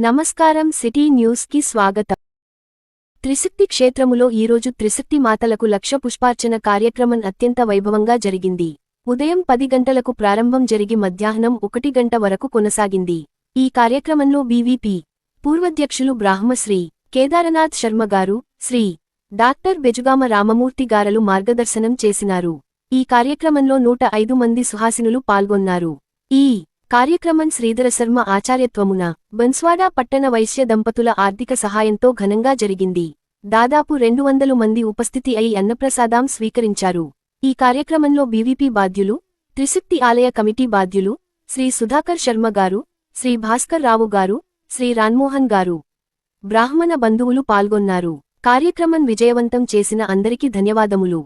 నమస్కారం city news కి స్వాగతం. త్రిశక్తి క్షేత్రములో ఈరోజు త్రిశక్తి మాతలకు లక్ష పుష్పార్చన కార్యక్రమం అత్యంత వైభవంగా జరిగింది. ఉదయం 10 గంటలకు ప్రారంభం జరిగి మధ్యాహ్నం 1 గంట వరకు కొనసాగింది. ఈ కార్యక్రమంలో బీవీపీ పూర్వాధ్యక్షులు బ్రాహ్మశ్రీ కేదారనాథ్ శర్మ గారు, శ్రీ డాక్టర్ బెజుగామ రామమూర్తి గారలు మార్గదర్శనం చేసినారు. ఈ కార్యక్రమంలో 105 మంది సుహాసినులు పాల్గొన్నారు. ఈ కార్యక్రమం శ్రీధర శర్మ ఆచార్యత్వమున బన్స్వాడా పట్టణ వైశ్య దంపతుల ఆర్థిక సహాయంతో ఘనంగా జరిగింది. దాదాపు 200 మంది ఉపస్థితి అయి అన్నప్రసాదం స్వీకరించారు. ఈ కార్యక్రమంలో బీవీపీ బాధ్యులు, త్రిశక్తి ఆలయ కమిటీ బాధ్యులు, శ్రీ సుధాకర్ శర్మ గారు, శ్రీ భాస్కర్ రావు గారు, శ్రీ రాన్మోహన్ గారు, బ్రాహ్మణ బంధువులు పాల్గొన్నారు. కార్యక్రమం విజయవంతం చేసిన అందరికీ ధన్యవాదములు.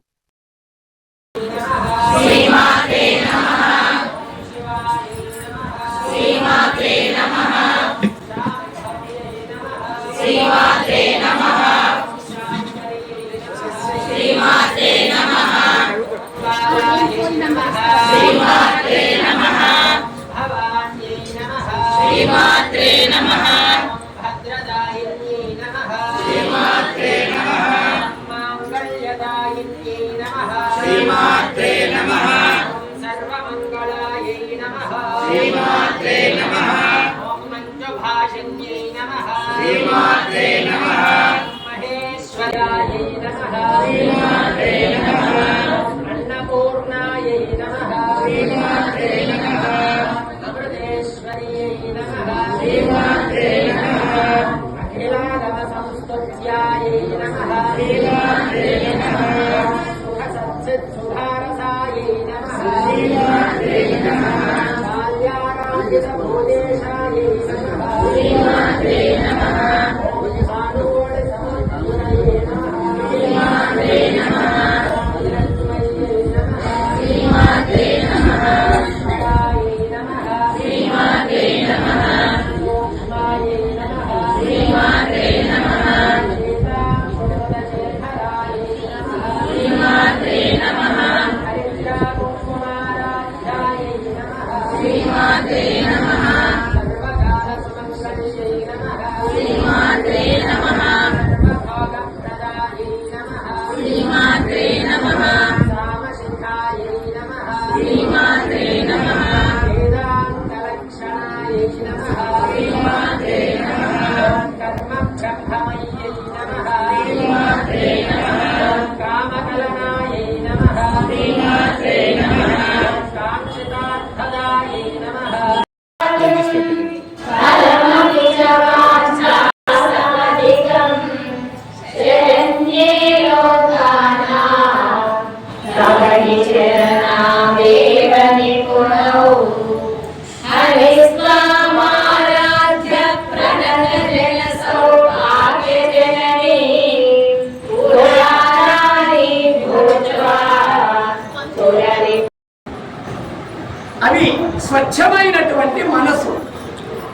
అది స్వచ్ఛమైనటువంటి మనసు,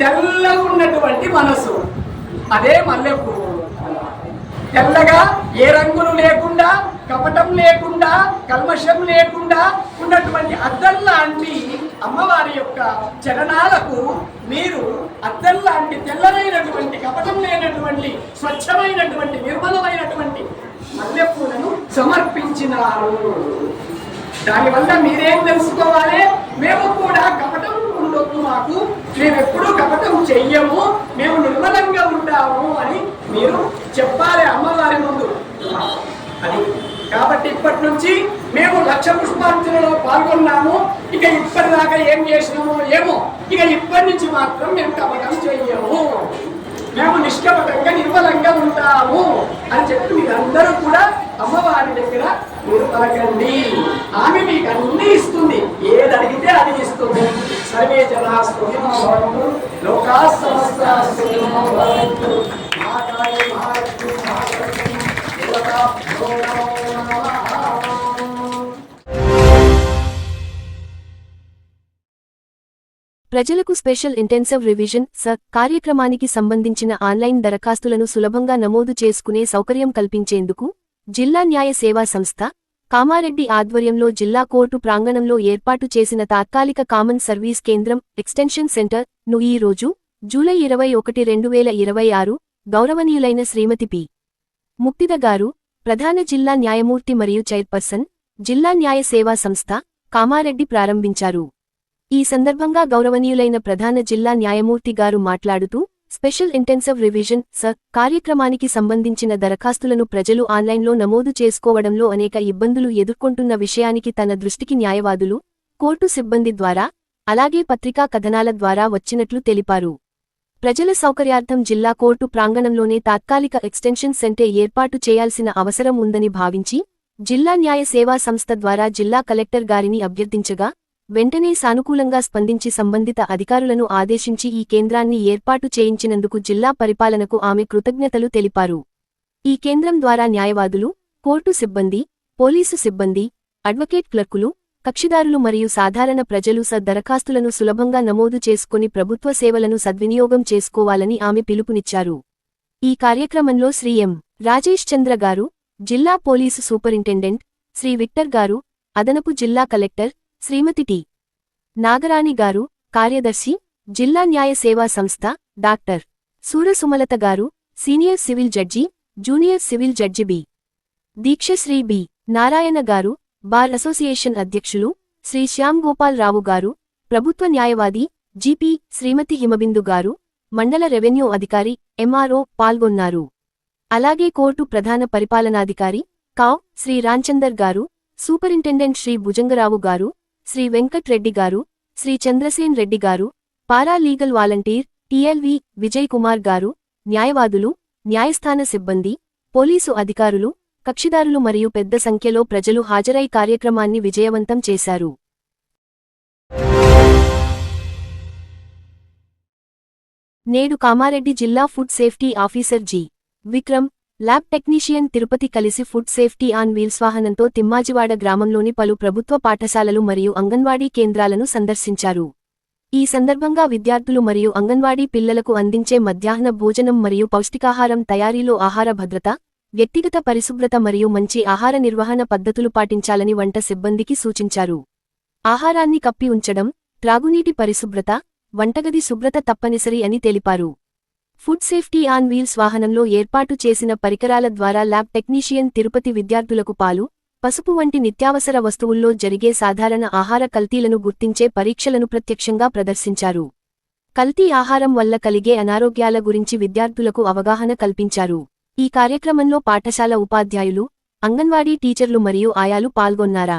తెల్లగా ఉన్నటువంటి మనసు, అదే మల్లెపూ. తెల్లగా ఏ రంగులు లేకుండా, కపటం లేకుండా, కల్మషం లేకుండా ఉన్నటువంటి అద్దం లాంటి అమ్మవారి యొక్క చరణాలకు మీరు అద్దం లాంటి తెల్లనైనటువంటి, కపటం లేనటువంటి, స్వచ్ఛమైనటువంటి, నిర్మలమైనటువంటి మల్లెపూలను సమర్పించినారు. దానివల్ల మీరేం తెలుసుకోవాలి? మేము కూడా కపటం ఉండొద్దు, మాకు మేమెప్పుడూ కపటం చెయ్యము, మేము నిర్మలంగా ఉంటాము అని మీరు చెప్పాలి అమ్మవారి ముందు. అది కాబట్టి ఇప్పటి నుంచి మేము లక్ష పుష్పార్చనలో పాల్గొన్నాము. ఇక ఇప్పటిదాకా ఏం చేసినామో ఏమో, ఇక ఇప్పటి నుంచి మాత్రం మేము కపటం చెయ్యము, మేము నిష్కపటంగా నిర్మలంగా ఉంటాము అని చెప్పి మీరందరూ కూడా అమ్మవారి దగ్గర మీరు పలకండి. ఆమె మీకు అన్ని ఇస్తుంది, ఏది అడిగితే అది ఇస్తుంది. సర్వే జనా సుఖినో భవంతు, లోకా సమస్తా సుఖినో భవంతు. ప్రజలకు స్పెషల్ ఇంటెన్సివ్ రివిజన్ కార్యక్రమానికి సంబంధించిన ఆన్లైన్ దరఖాస్తులను సులభంగా నమోదు చేసుకునే సౌకర్యం కల్పించేందుకు జిల్లా న్యాయ సేవా సంస్థ కామారెడ్డి ఆధ్వర్యంలో జిల్లా కోర్టు ప్రాంగణంలో ఏర్పాటు చేసిన తాత్కాలిక కామన్ సర్వీస్ కేంద్రం ఎక్స్టెన్షన్ సెంటర్ ను ఈ రోజు జూలై 21, 2026 గౌరవనీయులైన శ్రీమతి పి. ముక్తిద గారు, ప్రధాన జిల్లా న్యాయమూర్తి మరియు చైర్పర్సన్, జిల్లా న్యాయ సేవా సంస్థ, కామారెడ్డి ప్రారంభించారు. ఈ సందర్భంగా గౌరవనీయులైన ప్రధాన జిల్లా న్యాయమూర్తి గారు మాట్లాడుతూ, స్పెషల్ ఇంటెన్సివ్ రివిజన్ కార్యక్రమానికి సంబంధించిన దరఖాస్తులను ప్రజలు ఆన్లైన్లో నమోదు చేసుకోవడంలో అనేక ఇబ్బందులు ఎదుర్కొంటున్న విషయానికి తన దృష్టికి న్యాయవాదులు, కోర్టు సిబ్బంది ద్వారా, అలాగే పత్రికా కథనాల ద్వారా వచ్చినట్లు తెలిపారు. ప్రజల సౌకర్యార్థం జిల్లా కోర్టు ప్రాంగణంలోనే తాత్కాలిక ఎక్స్టెన్షన్ సెంటర్ ఏర్పాటు చేయాల్సిన అవసరం ఉందని భావించి, జిల్లా న్యాయ సేవా సంస్థ ద్వారా జిల్లా కలెక్టర్ గారిని అభ్యర్థించగా, వెంటనే సానుకూలంగా స్పందించి సంబంధిత అధికారులను ఆదేశించి ఈ కేంద్రాన్ని ఏర్పాటు చేయించినందుకు జిల్లా పరిపాలనకు ఆమె కృతజ్ఞతలు తెలిపారు. ఈ కేంద్రం ద్వారా న్యాయవాదులు, కోర్టు సిబ్బంది, పోలీసు సిబ్బంది, అడ్వకేట్ క్లర్కులు, కక్షిదారులు మరియు సాధారణ ప్రజలు దరఖాస్తులను సులభంగా నమోదు చేసుకుని ప్రభుత్వ సేవలను సద్వినియోగం చేసుకోవాలని ఆమె పిలుపునిచ్చారు. ఈ కార్యక్రమంలో శ్రీ ఎం. రాజేష్ చంద్ర గారు, జిల్లా పోలీసు సూపరింటెండెంట్, శ్రీ విక్టర్ గారు, అదనపు జిల్లా కలెక్టర్, శ్రీమతి టి. నాగరాణి గారు, కార్యదర్శి, జిల్లా న్యాయ సేవా సంస్థ, డాక్టర్ సూరసుమలత గారు, senior civil judge, junior civil judge B. Deekshasri B. Narayana గారు, బార్ అసోసియేషన్ అధ్యక్షులు, శ్రీ శ్యామ్ గోపాల్ రావు గారు, ప్రభుత్వ న్యాయవాది, జిపి. శ్రీమతి హిమబిందు గారు, మండల రెవెన్యూ అధికారి, ఎంఆర్ఓ పాల్గొన్నారు. అలాగే కోర్టు ప్రధాన పరిపాలనాధికారి, కావ్. శ్రీ రాంచందర్ గారు, సూపరింటెండెంట్ శ్రీ భుజంగరావు గారు, శ్రీ వెంకట్ రెడ్డి గారు, శ్రీ చంద్రసేన్ రెడ్డి గారు, పారా legal volunteer, TLV. Vijay Kumar గారు, న్యాయవాదులు, న్యాయస్థాన సిబ్బంది, పోలీసు అధికారులు, కక్షిదారులు మరియు పెద్ద సంఖ్యలో ప్రజలు హాజరై కార్యక్రమాన్ని విజయవంతం చేశారు. నేడు కామారెడ్డి జిల్లా food safety officer G. Vikram, lab technician Tirupati కలిసి ఫుడ్ సేఫ్టీ ఆన్ వీల్స్ వాహనంతో తిమ్మాజివాడ గ్రామంలోని పలు ప్రభుత్వ పాఠశాలలు మరియు అంగన్వాడీ కేంద్రాలను సందర్శించారు. ఈ సందర్భంగా విద్యార్థులు మరియు అంగన్వాడీ పిల్లలకు అందించే మధ్యాహ్న భోజనం మరియు పౌష్టికాహారం తయారీలో ఆహార భద్రత, వ్యక్తిగత పరిశుభ్రత మరియు మంచి ఆహార నిర్వహణ పద్ధతులు పాటించాలని వంట సిబ్బందికి సూచించారు. ఆహారాన్ని కప్పి ఉంచడం, త్రాగునీటి పరిశుభ్రత, వంటగది శుభ్రత తప్పనిసరి అని తెలిపారు. ఫుడ్ సేఫ్టీ ఆన్ వీల్స్ వాహనంలో ఏర్పాటు చేసిన పరికరాల ద్వారా ల్యాబ్ టెక్నీషియన్ తిరుపతి విద్యార్థులకు పాలు, పసుపు వంటి నిత్యావసర వస్తువుల్లో జరిగే సాధారణ ఆహార కల్తీలను గుర్తించే పరీక్షలను ప్రత్యక్షంగా ప్రదర్శించారు. కల్తీ ఆహారం వల్ల కలిగే అనారోగ్యాల గురించి విద్యార్థులకు అవగాహన కల్పించారు. ఈ కార్యక్రమంలో పాఠశాల ఉపాధ్యాయులు, అంగన్వాడీ టీచర్లు మరియు ఆయాలు పాల్గొన్నారా.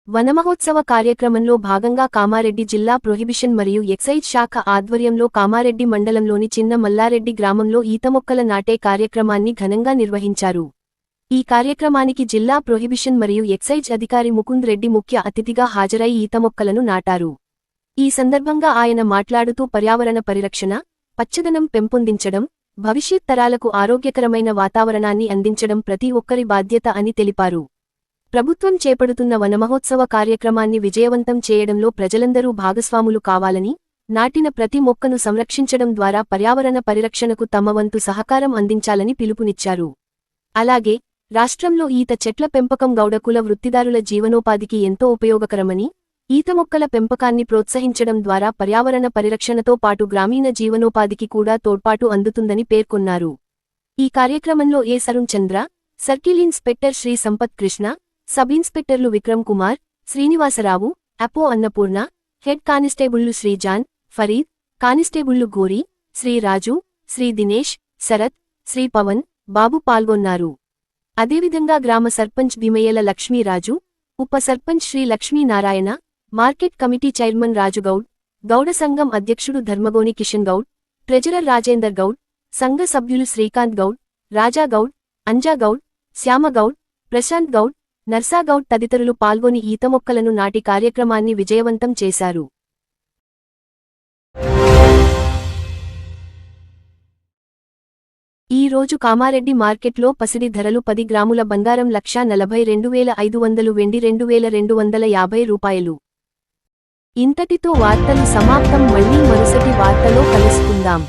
వనమహోత్సవ కార్యక్రమంలో భాగంగా కామారెడ్డి జిల్లా ప్రొహిబిషన్ మరియు ఎక్సైజ్ శాఖ ఆధ్వర్యంలో కామారెడ్డి మండలంలోని చిన్న మల్లారెడ్డి గ్రామంలో ఈతమొక్కల నాటే కార్యక్రమాన్ని ఘనంగా నిర్వహించారు. ఈ కార్యక్రమానికి జిల్లా ప్రొహిబిషన్ మరియు ఎక్సైజ్ అధికారి ముకుంద్ రెడ్డి ముఖ్య అతిథిగా హాజరై ఈతమొక్కలను నాటారు. ఈ సందర్భంగా ఆయన మాట్లాడుతూ పర్యావరణ పరిరక్షణ, పచ్చదనం పెంపొందించడం, భవిష్యత్ తరాలకు ఆరోగ్యకరమైన వాతావరణాన్ని అందించడం ప్రతి ఒక్కరి బాధ్యత అని తెలిపారు. ప్రభుత్వం చేపడుతున్న వనమహోత్సవ కార్యక్రమాన్ని విజయవంతం చేయడంలో ప్రజలందరూ భాగస్వాములు కావాలని, నాటిన ప్రతి మొక్కను సంరక్షించడం ద్వారా పర్యావరణ పరిరక్షణకు తమ వంతు సహకారం అందించాలని పిలుపునిచ్చారు. అలాగే, రాష్ట్రంలో ఈత చెట్ల పెంపకం గౌడ కుల వృత్తిదారుల జీవనోపాధికి ఎంతో ఉపయోగకరమని, ఈత మొక్కల పెంపకాన్ని ప్రోత్సహించడం ద్వారా పర్యావరణ పరిరక్షణతో పాటు గ్రామీణ జీవనోపాధికి కూడా తోడ్పాటు అందుతుందని పేర్కొన్నారు. ఈ కార్యక్రమంలో A. Sarun Chandra, circle inspector Shri Sampath Krishna, sub ఇన్స్పెక్టర్లు విక్రమ్ కుమార్, శ్రీనివాసరావు, అపో అన్నపూర్ణ, హెడ్ కానిస్టేబుళ్లు శ్రీ జాన్, ఫరీద్, కానిస్టేబుళ్లు గోరి, శ్రీ రాజు, శ్రీ దినేష్, శరత్, శ్రీ పవన్, బాబు పాల్గొన్నారు. అదేవిధంగా గ్రామ సర్పంచ్ భీమయ్యల లక్ష్మీరాజు, ఉప sarpanch Sri Lakshminarayana, market committee chairman Rajugoud, Gouda సంఘం అధ్యక్షుడు ధర్మగోని కిషన్ గౌడ్, ట్రెజరర్ రాజేందర్ గౌడ్, సంఘ సభ్యులు శ్రీకాంత్ గౌడ్, రాజాగౌడ్, అంజాగౌడ్, శ్యామగౌడ్, ప్రశాంత్ గౌడ్, నర్సాగౌడ్ తదితరులు పాల్గొని ఈతమొక్కలను నాటి కార్యక్రమాన్ని విజయవంతం చేశారు. ఈ రోజు కామారెడ్డి మార్కెట్లో పసిడి ధరలు 10 గ్రాముల బంగారం 1,42,500 వెండి 2,250 రూపాయలు. ఇంతటితో వార్తలు సమాప్తం. మళ్లీ మరుసటి వార్తలో కలుసుకుందాం.